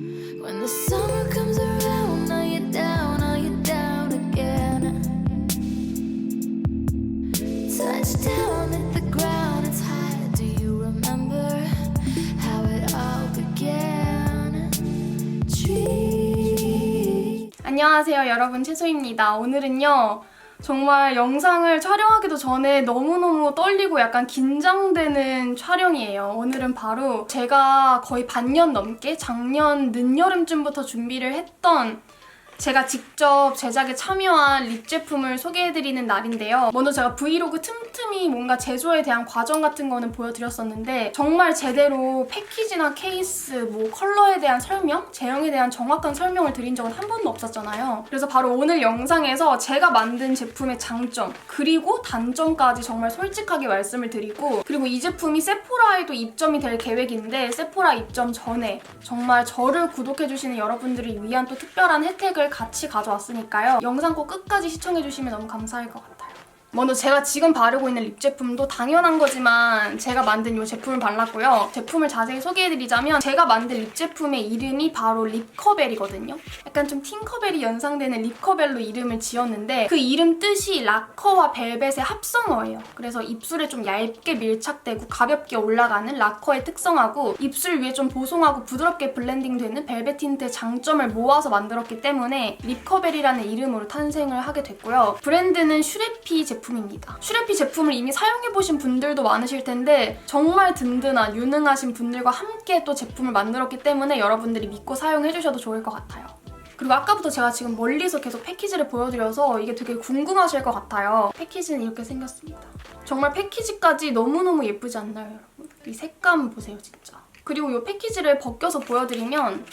When the summer comes around, are you down again? Touchdown at the ground, it's high. Do you remember how it all began? 안녕하세요 여러분, 채소입니다. 오늘은요 정말 영상을 촬영하기도 전에 너무너무 떨리고 약간 긴장되는 촬영이에요. 오늘은 바로 제가 거의 반년 넘게 작년 늦여름쯤부터 준비를 했던 제가 직접 제작에 참여한 립 제품을 소개해드리는 날인데요. 먼저 제가 브이로그 틈틈이 뭔가 제조에 대한 과정 같은 거는 보여드렸었는데 정말 제대로 패키지나 케이스, 뭐 컬러에 대한 설명, 제형에 대한 정확한 설명을 드린 적은 한 번도 없었잖아요. 그래서 바로 오늘 영상에서 제가 만든 제품의 장점, 그리고 단점까지 정말 솔직하게 말씀을 드리고, 그리고 이 제품이 세포라에도 입점이 될 계획인데 세포라 입점 전에 정말 저를 구독해주시는 여러분들을 위한 또 특별한 혜택을 같이 가져왔으니까요. 영상 꼭 끝까지 시청해주시면 너무 감사할 것 같아요. 먼저 제가 지금 바르고 있는 립 제품도 당연한 거지만 제가 만든 이 제품을 발랐고요. 제품을 자세히 소개해드리자면 제가 만든 립 제품의 이름이 바로 립커벨이거든요. 약간 좀 팅커벨이 연상되는 립커벨로 이름을 지었는데 그 이름 뜻이 라커와 벨벳의 합성어예요. 그래서 입술에 좀 얇게 밀착되고 가볍게 올라가는 라커의 특성하고 입술 위에 좀 보송하고 부드럽게 블렌딩되는 벨벳 틴트의 장점을 모아서 만들었기 때문에 립커벨이라는 이름으로 탄생을 하게 됐고요. 브랜드는 슈레피 제품입니다. 슈레피 제품을 이미 사용해보신 분들도 많으실 텐데 정말 든든한 유능하신 분들과 함께 또 제품을 만들었기 때문에 여러분들이 믿고 사용해주셔도 좋을 것 같아요. 그리고 아까부터 제가 지금 멀리서 계속 패키지를 보여드려서 이게 되게 궁금하실 것 같아요. 패키지는 이렇게 생겼습니다. 정말 패키지까지 너무너무 예쁘지 않나요, 여러분? 이 색감 보세요, 진짜. 그리고 이 패키지를 벗겨서 보여드리면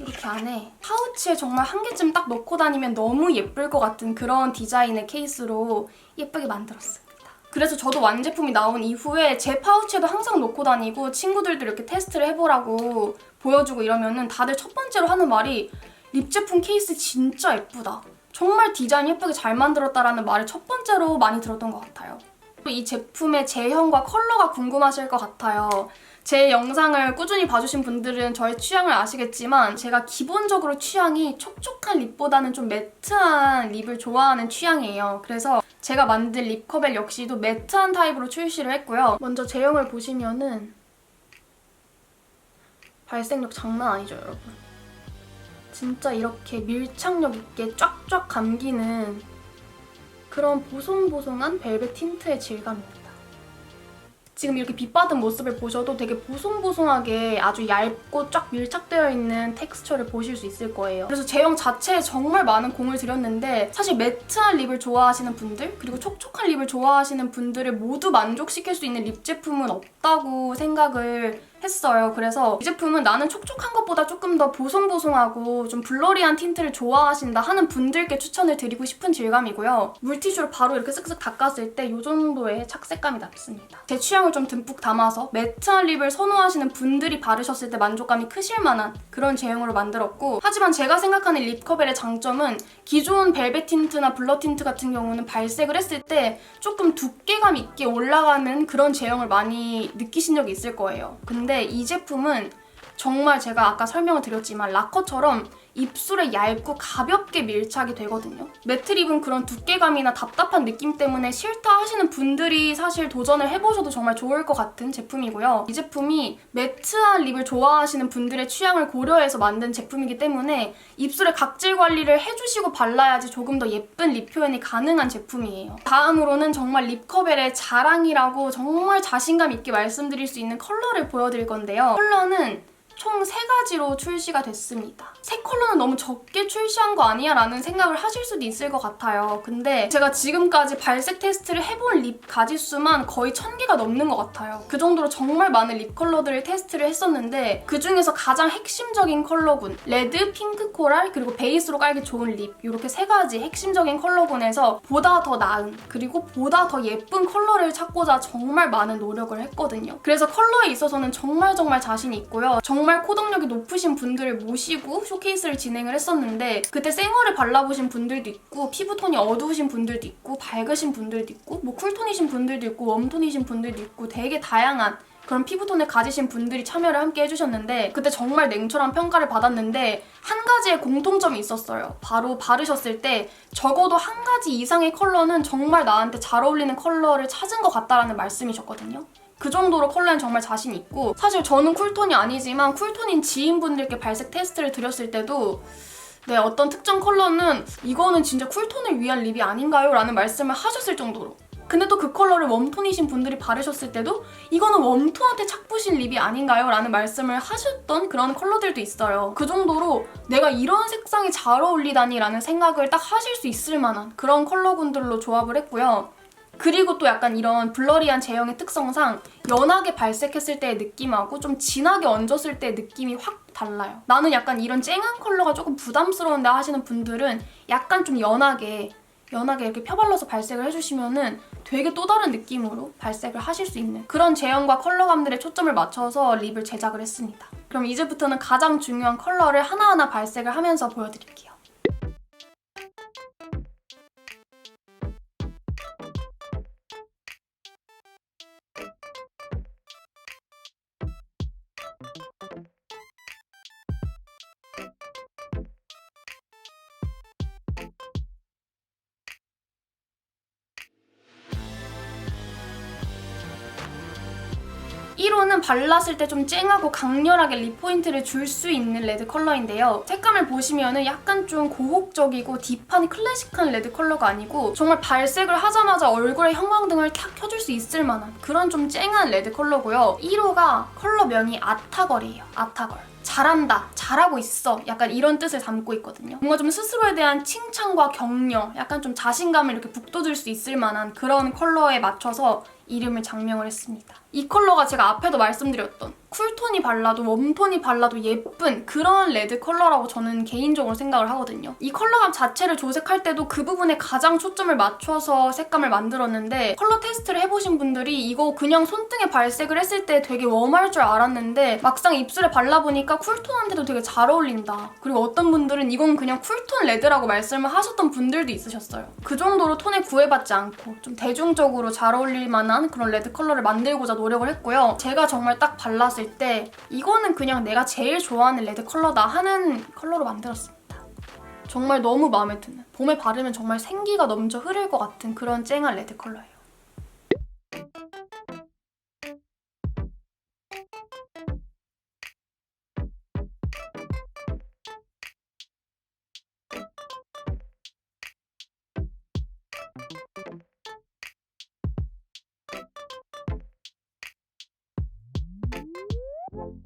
이렇게 안에 파우치에 정말 한 개쯤 딱 넣고 다니면 너무 예쁠 것 같은 그런 디자인의 케이스로 예쁘게 만들었습니다. 그래서 저도 완제품이 나온 이후에 제 파우치에도 항상 넣고 다니고 친구들도 이렇게 테스트를 해보라고 보여주고 이러면은 다들 첫 번째로 하는 말이 립 제품 케이스 진짜 예쁘다. 정말 디자인 예쁘게 잘 만들었다라는 말을 첫 번째로 많이 들었던 것 같아요. 이 제품의 제형과 컬러가 궁금하실 것 같아요. 제 영상을 꾸준히 봐주신 분들은 저의 취향을 아시겠지만 제가 기본적으로 취향이 촉촉한 립보다는 좀 매트한 립을 좋아하는 취향이에요. 그래서 제가 만든 립커벨 역시도 매트한 타입으로 출시를 했고요. 먼저 제형을 보시면은 발색력 장난 아니죠, 여러분? 진짜 이렇게 밀착력 있게 쫙쫙 감기는 그런 보송보송한 벨벳 틴트의 질감입니다. 지금 이렇게 빛받은 모습을 보셔도 되게 보송보송하게 아주 얇고 쫙 밀착되어 있는 텍스처를 보실 수 있을 거예요. 그래서 제형 자체에 정말 많은 공을 들였는데 사실 매트한 립을 좋아하시는 분들 그리고 촉촉한 립을 좋아하시는 분들을 모두 만족시킬 수 있는 립 제품은 없다고 생각을 했어요. 그래서 이 제품은 나는 촉촉한 것보다 조금 더 보송보송하고 좀 블러리한 틴트를 좋아하신다 하는 분들께 추천을 드리고 싶은 질감이고요. 물티슈로 바로 이렇게 쓱쓱 닦았을 때 이 정도의 착색감이 남습니다. 제 취향을 좀 듬뿍 담아서 매트한 립을 선호하시는 분들이 바르셨을 때 만족감이 크실 만한 그런 제형으로 만들었고, 하지만 제가 생각하는 립커벨의 장점은 기존 벨벳 틴트나 블러 틴트 같은 경우는 발색을 했을 때 조금 두께감 있게 올라가는 그런 제형을 많이 느끼신 적이 있을 거예요. 근데 이 제품은 정말 제가 아까 설명을 드렸지만 라커처럼 입술에 얇고 가볍게 밀착이 되거든요. 매트 립은 그런 두께감이나 답답한 느낌 때문에 싫다 하시는 분들이 사실 도전을 해보셔도 정말 좋을 것 같은 제품이고요. 이 제품이 매트한 립을 좋아하시는 분들의 취향을 고려해서 만든 제품이기 때문에 입술에 각질 관리를 해주시고 발라야지 조금 더 예쁜 립 표현이 가능한 제품이에요. 다음으로는 정말 립커벨의 자랑이라고 정말 자신감 있게 말씀드릴 수 있는 컬러를 보여드릴 건데요. 컬러는 총 3가지로 출시가 됐습니다. 3컬러는 너무 적게 출시한 거 아니야? 라는 생각을 하실 수도 있을 것 같아요. 근데 제가 지금까지 발색 테스트를 해본 립 가지수만 거의 1000개가 넘는 것 같아요. 그 정도로 정말 많은 립 컬러들을 테스트를 했었는데 그중에서 가장 핵심적인 컬러군, 레드, 핑크, 코랄, 그리고 베이스로 깔기 좋은 립, 이렇게 3가지 핵심적인 컬러군에서 보다 더 나은 그리고 보다 더 예쁜 컬러를 찾고자 정말 많은 노력을 했거든요. 그래서 컬러에 있어서는 정말 자신이 있고요. 정말 코덕력이 높으신 분들을 모시고 쇼케이스를 진행을 했었는데 그때 생얼을 발라보신 분들도 있고 피부톤이 어두우신 분들도 있고 밝으신 분들도 있고 뭐 쿨톤이신 분들도 있고 웜톤이신 분들도 있고 되게 다양한 그런 피부톤을 가지신 분들이 참여를 함께 해주셨는데 그때 정말 냉철한 평가를 받았는데 한 가지의 공통점이 있었어요. 바로 바르셨을 때 적어도 한 가지 이상의 컬러는 정말 나한테 잘 어울리는 컬러를 찾은 것 같다라는 말씀이셨거든요. 그 정도로 컬러엔 정말 자신 있고 사실 저는 쿨톤이 아니지만 쿨톤인 지인분들께 발색 테스트를 드렸을 때도 네, 어떤 특정 컬러는 이거는 진짜 쿨톤을 위한 립이 아닌가요? 라는 말씀을 하셨을 정도로 근데 또 그 컬러를 웜톤이신 분들이 바르셨을 때도 이거는 웜톤한테 착붙인 립이 아닌가요? 라는 말씀을 하셨던 그런 컬러들도 있어요. 그 정도로 내가 이런 색상이 잘 어울리다니 라는 생각을 딱 하실 수 있을 만한 그런 컬러군들로 조합을 했고요. 그리고 또 약간 이런 블러리한 제형의 특성상 연하게 발색했을 때의 느낌하고 좀 진하게 얹었을 때의 느낌이 확 달라요. 나는 약간 이런 쨍한 컬러가 조금 부담스러운데 하시는 분들은 약간 좀 연하게 이렇게 펴발라서 발색을 해주시면은 되게 또 다른 느낌으로 발색을 하실 수 있는 그런 제형과 컬러감들에 초점을 맞춰서 립을 제작을 했습니다. 그럼 이제부터는 가장 중요한 컬러를 하나하나 발색을 하면서 보여드릴게요. (1호는) 발랐을 때 좀 쨍하고 강렬하게 립 포인트를 줄 수 있는 레드 컬러인데요. 색감을 보시면은 약간 좀 고혹적이고 딥한 클래식한 레드 컬러가 아니고 정말 발색을 하자마자 얼굴에 형광등을 탁 켜줄 수 있을 만한 그런 좀 쨍한 레드 컬러고요. (1호가) 컬러명이 아타걸이에요. 아타걸. 잘한다, 잘하고 있어 약간 이런 뜻을 담고 있거든요. 뭔가 좀 스스로에 대한 칭찬과 격려, 약간 좀 자신감을 이렇게 북돋을 수 있을 만한 그런 컬러에 맞춰서 이름을 장명을 했습니다. 이 컬러가 제가 앞에도 말씀드렸던 쿨톤이 발라도 웜톤이 발라도 예쁜 그런 레드 컬러라고 저는 개인적으로 생각을 하거든요. 이 컬러감 자체를 조색할 때도 그 부분에 가장 초점을 맞춰서 색감을 만들었는데 컬러 테스트를 해보신 분들이 이거 그냥 손등에 발색을 했을 때 되게 웜할 줄 알았는데 막상 입술에 발라보니까 쿨톤한테도 되게 잘 어울린다. 그리고 어떤 분들은 이건 그냥 쿨톤 레드라고 말씀을 하셨던 분들도 있으셨어요. 그 정도로 톤에 구애받지 않고 좀 대중적으로 잘 어울릴 만한 그런 레드 컬러를 만들고자 노력을 했고요. 제가 정말 딱 발랐을 때 이거는 그냥 내가 제일 좋아하는 레드 컬러다 하는 컬러로 만들었습니다. 정말 너무 마음에 드는, 봄에 바르면 정말 생기가 넘쳐 흐를 것 같은 그런 쨍한 레드 컬러예요.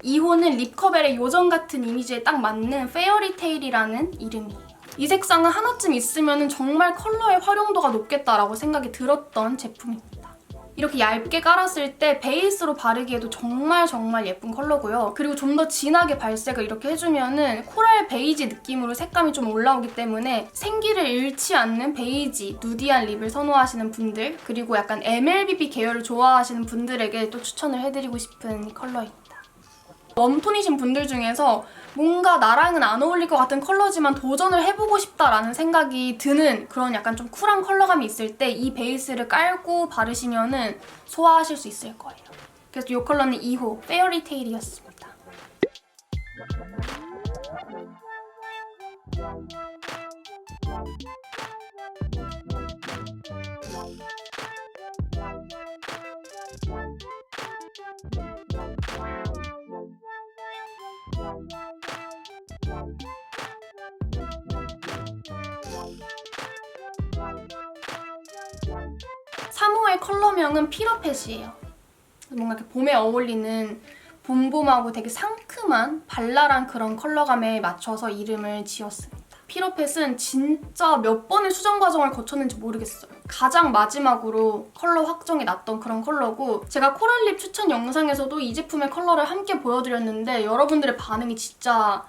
(2호는) 립커벨의 요정 같은 이미지에 딱 맞는 페어리테일이라는 이름이에요. 이 색상은 하나쯤 있으면 정말 컬러의 활용도가 높겠다라고 생각이 들었던 제품입니다. 이렇게 얇게 깔았을 때 베이스로 바르기에도 정말 예쁜 컬러고요. 그리고 좀 더 진하게 발색을 이렇게 해주면은 코랄 베이지 느낌으로 색감이 좀 올라오기 때문에 생기를 잃지 않는 베이지, 누디한 립을 선호하시는 분들 그리고 약간 MLBB 계열을 좋아하시는 분들에게 또 추천을 해드리고 싶은 컬러입니다. 웜톤이신 분들 중에서 뭔가 나랑은 안 어울릴 것 같은 컬러지만 도전을 해보고 싶다라는 생각이 드는 그런 약간 좀 쿨한 컬러감이 있을 때 이 베이스를 깔고 바르시면은 소화하실 수 있을 거예요. 그래서 이 컬러는 2호 페어리테일이었습니다. (3호의) 컬러명은 피러펫이에요. 뭔가 이렇게 봄에 어울리는 봄봄하고 되게 상큼한 발랄한 그런 컬러감에 맞춰서 이름을 지었습니다. 피러펫은 진짜 몇 번의 수정 과정을 거쳤는지 모르겠어요. 가장 마지막으로 컬러 확정이 났던 그런 컬러고 제가 코랄립 추천 영상에서도 이 제품의 컬러를 함께 보여드렸는데 여러분들의 반응이 진짜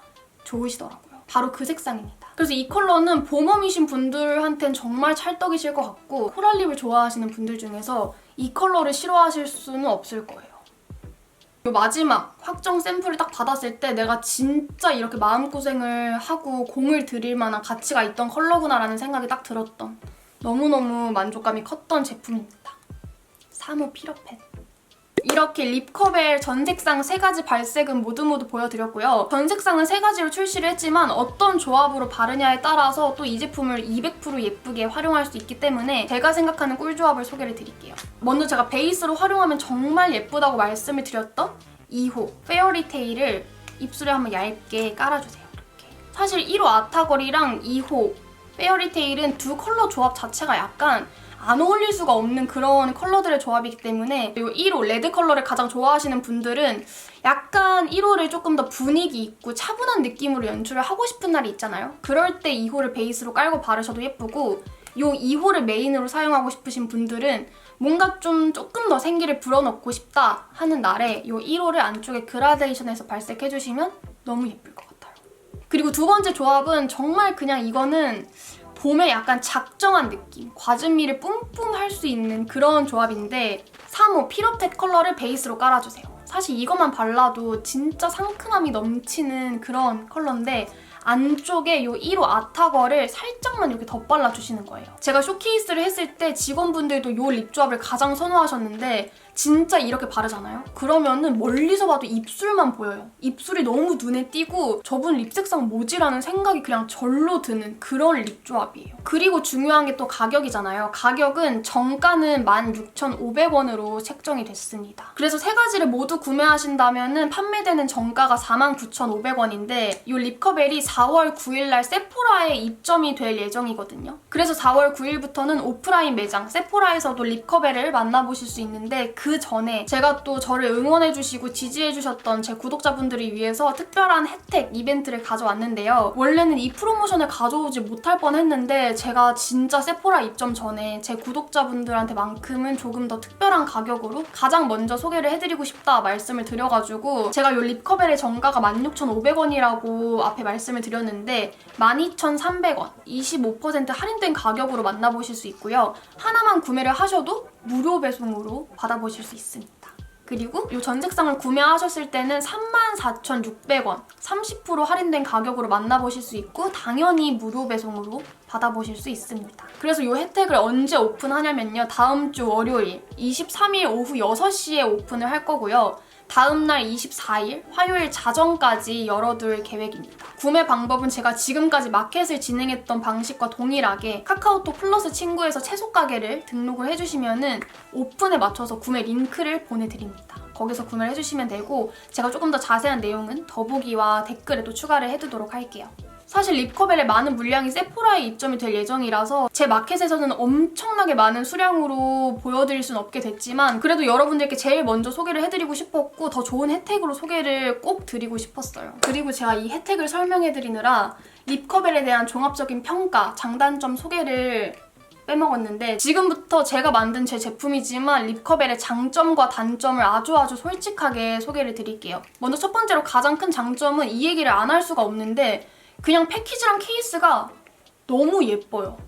좋으시더라고요. 바로 그 색상입니다. 그래서 이 컬러는 봄웜이신 분들한텐 정말 찰떡이실 것 같고 코랄립을 좋아하시는 분들 중에서 이 컬러를 싫어하실 수는 없을 거예요. 이 마지막 확정 샘플을 딱 받았을 때 내가 진짜 이렇게 마음고생을 하고 공을 들일 만한 가치가 있던 컬러구나라는 생각이 딱 들었던 너무너무 만족감이 컸던 제품입니다. 3호 피러펫. 이렇게 립커벨 전 색상 3가지 발색은 모두 보여드렸고요. 전 색상은 3가지로 출시를 했지만 어떤 조합으로 바르냐에 따라서 또 이 제품을 200% 예쁘게 활용할 수 있기 때문에 제가 생각하는 꿀조합을 소개를 드릴게요. 먼저 제가 베이스로 활용하면 정말 예쁘다고 말씀을 드렸던 2호 페어리테일을 입술에 한번 얇게 깔아주세요. 이렇게. 사실 1호 아타거리랑 2호 페어리테일은 두 컬러 조합 자체가 약간 안 어울릴 수가 없는 그런 컬러들의 조합이기 때문에 이 1호 레드 컬러를 가장 좋아하시는 분들은 약간 1호를 조금 더 분위기 있고 차분한 느낌으로 연출을 하고 싶은 날이 있잖아요. 그럴 때 2호를 베이스로 깔고 바르셔도 예쁘고 이 2호를 메인으로 사용하고 싶으신 분들은 뭔가 조금 더 생기를 불어넣고 싶다 하는 날에 이 1호를 안쪽에 그라데이션해서 발색해주시면 너무 예쁠 것 같아요. 그리고 두 번째 조합은 정말 그냥 이거는 봄에 약간 작정한 느낌, 과즙미를 뿜뿜 할 수 있는 그런 조합인데 3호 피로텟 컬러를 베이스로 깔아주세요. 사실 이것만 발라도 진짜 상큼함이 넘치는 그런 컬러인데 안쪽에 이 1호 아타거를 살짝만 이렇게 덧발라주시는 거예요. 제가 쇼케이스를 했을 때 직원분들도 이 립 조합을 가장 선호하셨는데 진짜 이렇게 바르잖아요? 그러면은 멀리서 봐도 입술만 보여요. 입술이 너무 눈에 띄고 저분 립 색상 뭐지라는 생각이 그냥 절로 드는 그런 립 조합이에요. 그리고 중요한 게 또 가격이잖아요. 가격은 정가는 16,500원으로 책정이 됐습니다. 그래서 3가지를 모두 구매하신다면은 판매되는 정가가 49,500원인데 이 립커벨이 4월 9일날 세포라에 입점이 될 예정이거든요. 그래서 4월 9일부터는 오프라인 매장 세포라에서도 립커벨을 만나보실 수 있는데 그 전에 제가 또 저를 응원해주시고 지지해주셨던 제 구독자분들을 위해서 특별한 혜택 이벤트를 가져왔는데요. 원래는 이 프로모션을 가져오지 못할 뻔했는데 제가 진짜 세포라 입점 전에 제 구독자분들한테만큼은 조금 더 특별한 가격으로 가장 먼저 소개를 해드리고 싶다 말씀을 드려가지고 제가 이 립커벨의 정가가 16,500원이라고 앞에 말씀을 드렸는데 12,300원 25% 할인된 가격으로 만나보실 수 있고요. 하나만 구매를 하셔도 무료 배송으로 받아보실 수 있습니다. 그리고 이 전 색상을 구매하셨을 때는 34,600원 30% 할인된 가격으로 만나보실 수 있고 당연히 무료 배송으로 받아보실 수 있습니다. 그래서 이 혜택을 언제 오픈하냐면요. 다음 주 월요일 23일 오후 6시에 오픈을 할 거고요. 다음날 24일 화요일 자정까지 열어둘 계획입니다. 구매 방법은 제가 지금까지 마켓을 진행했던 방식과 동일하게 카카오톡 플러스 친구에서 채소 가게를 등록을 해주시면은 오픈에 맞춰서 구매 링크를 보내드립니다. 거기서 구매를 해주시면 되고 제가 조금 더 자세한 내용은 더보기와 댓글에도 추가를 해두도록 할게요. 사실 립커벨의 많은 물량이 세포라에 입점이 될 예정이라서 제 마켓에서는 엄청나게 많은 수량으로 보여드릴 순 없게 됐지만 그래도 여러분들께 제일 먼저 소개를 해드리고 싶었고 더 좋은 혜택으로 소개를 꼭 드리고 싶었어요. 그리고 제가 이 혜택을 설명해드리느라 립커벨에 대한 종합적인 평가, 장단점 소개를 빼먹었는데 지금부터 제가 만든 제 제품이지만 립커벨의 장점과 단점을 아주 솔직하게 소개를 드릴게요. 먼저 첫 번째로 가장 큰 장점은 이 얘기를 안 할 수가 없는데 그냥 패키지랑 케이스가 너무 예뻐요.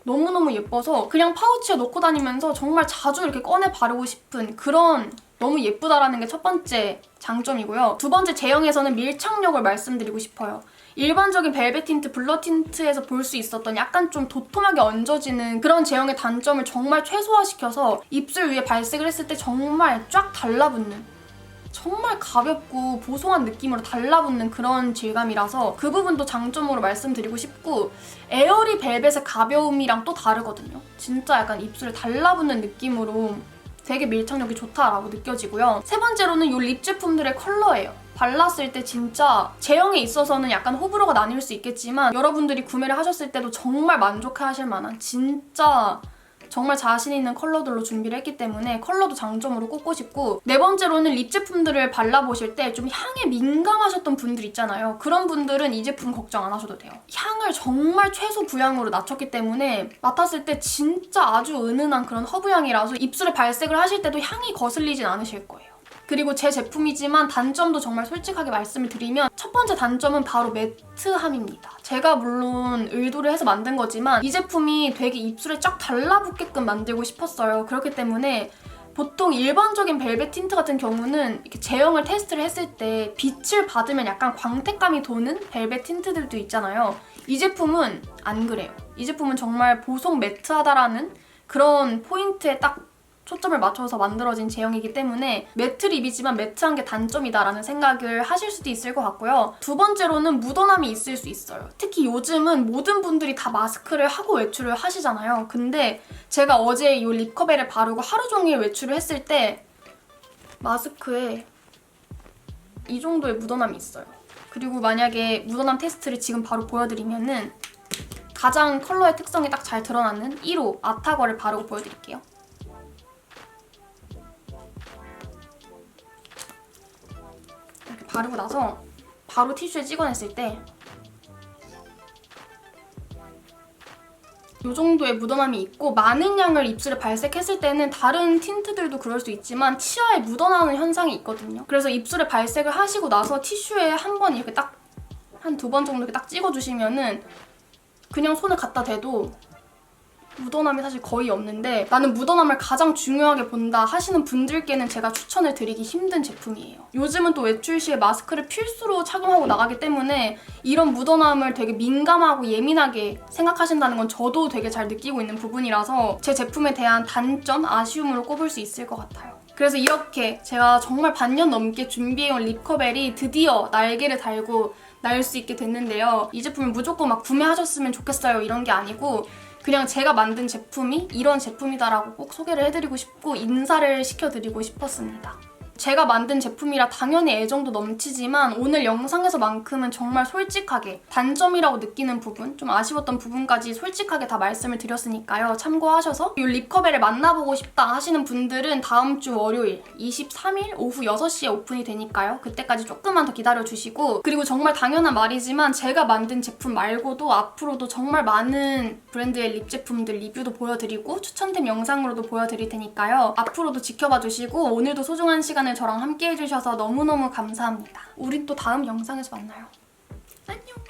너무너무 예뻐서 그냥 파우치에 넣고 다니면서 정말 자주 이렇게 꺼내 바르고 싶은 그런 너무 예쁘다라는 게 첫 번째 장점이고요. 두 번째 제형에서는 밀착력을 말씀드리고 싶어요. 일반적인 벨벳 틴트, 블러 틴트에서 볼 수 있었던 약간 좀 도톰하게 얹어지는 그런 제형의 단점을 정말 최소화시켜서 입술 위에 발색을 했을 때 정말 쫙 달라붙는 정말 가볍고 보송한 느낌으로 달라붙는 그런 질감이라서 그 부분도 장점으로 말씀드리고 싶고 에어리 벨벳의 가벼움이랑 또 다르거든요. 진짜 약간 입술에 달라붙는 느낌으로 되게 밀착력이 좋다라고 느껴지고요. 세 번째로는 이 립 제품들의 컬러예요. 발랐을 때 진짜 제형에 있어서는 약간 호불호가 나뉠 수 있겠지만 여러분들이 구매를 하셨을 때도 정말 만족하실 만한 진짜 정말 자신 있는 컬러들로 준비를 했기 때문에 컬러도 장점으로 꼽고 싶고 네 번째로는 립 제품들을 발라보실 때 좀 향에 민감하셨던 분들 있잖아요. 그런 분들은 이 제품 걱정 안 하셔도 돼요. 향을 정말 최소 부향으로 낮췄기 때문에 맡았을 때 진짜 아주 은은한 그런 허브향이라서 입술에 발색을 하실 때도 향이 거슬리진 않으실 거예요. 그리고 제 제품이지만 단점도 정말 솔직하게 말씀을 드리면 첫 번째 단점은 바로 매트함입니다. 제가 물론 의도를 해서 만든 거지만 이 제품이 되게 입술에 쫙 달라붙게끔 만들고 싶었어요. 그렇기 때문에 보통 일반적인 벨벳 틴트 같은 경우는 이렇게 제형을 테스트를 했을 때 빛을 받으면 약간 광택감이 도는 벨벳 틴트들도 있잖아요. 이 제품은 안 그래요. 이 제품은 정말 보송 매트하다라는 그런 포인트에 딱 초점을 맞춰서 만들어진 제형이기 때문에 매트 립이지만 매트한 게 단점이다라는 생각을 하실 수도 있을 것 같고요. 두 번째로는 묻어남이 있을 수 있어요. 특히 요즘은 모든 분들이 다 마스크를 하고 외출을 하시잖아요. 근데 제가 어제 이 립커벨을 바르고 하루 종일 외출을 했을 때 마스크에 이 정도의 묻어남이 있어요. 그리고 만약에 묻어남 테스트를 지금 바로 보여드리면은 가장 컬러의 특성이 딱 잘 드러나는 1호 아타거를 바르고 보여드릴게요. 이렇게 바르고 나서 바로 티슈에 찍어냈을 때 이 정도의 묻어남이 있고 많은 양을 입술에 발색했을 때는 다른 틴트들도 그럴 수 있지만 치아에 묻어나는 현상이 있거든요. 그래서 입술에 발색을 하시고 나서 티슈에 한 번 이렇게 딱 한 2번 정도 이렇게 딱 찍어주시면은 그냥 손을 갖다 대도 묻어남이 사실 거의 없는데 나는 묻어남을 가장 중요하게 본다 하시는 분들께는 제가 추천을 드리기 힘든 제품이에요. 요즘은 또 외출 시에 마스크를 필수로 착용하고 나가기 때문에 이런 묻어남을 되게 민감하고 예민하게 생각하신다는 건 저도 되게 잘 느끼고 있는 부분이라서 제 제품에 대한 단점, 아쉬움으로 꼽을 수 있을 것 같아요. 그래서 이렇게 제가 정말 반년 넘게 준비해온 립커벨이 드디어 날개를 달고 날 수 있게 됐는데요. 이 제품을 무조건 막 구매하셨으면 좋겠어요 이런 게 아니고 그냥 제가 만든 제품이 이런 제품이다라고 꼭 소개를 해드리고 싶고 인사를 시켜드리고 싶었습니다. 제가 만든 제품이라 당연히 애정도 넘치지만 오늘 영상에서만큼은 정말 솔직하게 단점이라고 느끼는 부분, 좀 아쉬웠던 부분까지 솔직하게 다 말씀을 드렸으니까요. 참고하셔서 이 립커벨을 만나보고 싶다 하시는 분들은 다음 주 월요일 23일 오후 6시에 오픈이 되니까요. 그때까지 조금만 더 기다려주시고 그리고 정말 당연한 말이지만 제가 만든 제품 말고도 앞으로도 정말 많은 브랜드의 립 제품들 리뷰도 보여드리고 추천템 영상으로도 보여드릴 테니까요. 앞으로도 지켜봐 주시고 오늘도 소중한 시간을 저랑 함께 해주셔서 너무너무 감사합니다. 우린 또 다음 영상에서 만나요. 안녕!